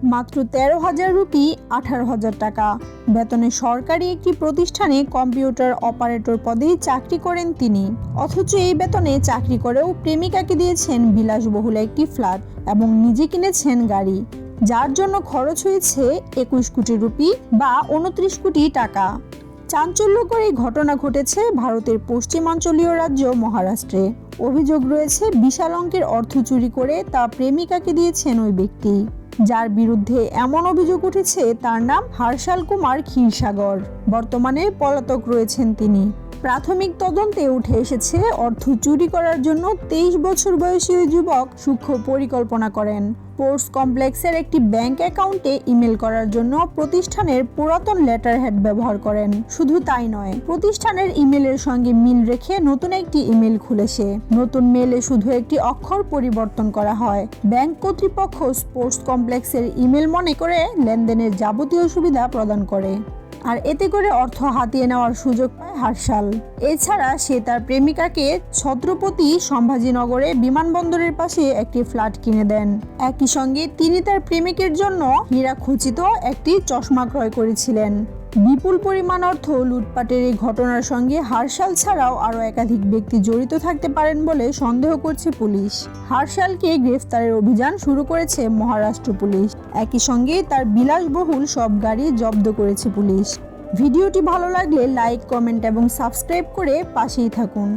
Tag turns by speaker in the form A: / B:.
A: মাত্র 13,000 রুপি 18,000 টাকা বেতনে সরকারি একটি প্রতিষ্ঠানে কম্পিউটার অপারেটর পদে চাকরি করেন তিনি। অথচ এই বেতনে চাকরি করেও প্রেমিকাকে দিয়েছেন বিলাসবহুল একটি ফ্ল্যাট এবং নিজে কিনেছেন গাড়ি, যার জন্য খরচ হয়েছে 21 কোটি রুপি বা 29 কোটি টাকা। চাঞ্চল্যকর এই ঘটনা ঘটেছে ভারতের পশ্চিমাঞ্চলীয় রাজ্য মহারাষ্ট্রে। অভিযোগ রয়েছে বিশাল অঙ্কের অর্থ চুরি করে তা প্রেমিকাকে দিয়েছেন ওই ব্যক্তি। যার বিরুদ্ধে এমন অভিযোগ উঠেছে তার নাম হর্ষাল কুমার ক্ষীরসাগর। বর্তমানে পলাতক রয়েছেন তিনি। প্রাথমিক তদন্তে উঠে এসেছে অর্থ চুরি করার জন্য 23 বছর বয়সী ওই যুবক সূক্ষ্ম পরিকল্পনা করেন। স্পোর্টস কমপ্লেক্সের একটি ব্যাংক অ্যাকাউন্টে ইমেল করার জন্য প্রতিষ্ঠানের পুরাতন লেটার হেড ব্যবহার করেন। শুধু তাই নয়, প্রতিষ্ঠানের ইমেলের সঙ্গে মিল রেখে নতুন একটি ইমেল খুলে সে নতুন মেলে শুধু একটি অক্ষর পরিবর্তন করা হয়। ব্যাংক কর্তৃপক্ষ স্পোর্টস কমপ্লেক্সের ইমেল মনে করে লেনদেনের যাবতীয় সুবিধা প্রদান করে, আর এতে করে অর্থ হাতিয়ে নেওয়ার সুযোগ পায় হর্ষাল। এছাড়া সে তার প্রেমিকাকে ছত্রপতি সম্ভাজিনগরে বিমানবন্দরের পাশে একটি ফ্ল্যাট কিনে দেন। একই সঙ্গে তিনি তার প্রেমিকের জন্য হীরাখচিত একটি চশমা ক্রয় করেছিলেন। বিপুল পরিমাণ অর্থ লুটপাটের এই ঘটনার সঙ্গে হর্ষাল ছাড়াও আরও একাধিক ব্যক্তি জড়িত থাকতে পারেন বলে সন্দেহ করছে পুলিশ। হর্ষালকে গ্রেফতারের অভিযান শুরু করেছে মহারাষ্ট্র পুলিশ। একই সঙ্গে তার বিলাসবহুল সব গাড়ি জব্দ করেছে পুলিশ। ভিডিওটি ভালো লাগলে লাইক, কমেন্ট এবং সাবস্ক্রাইব করে পাশেই থাকুন।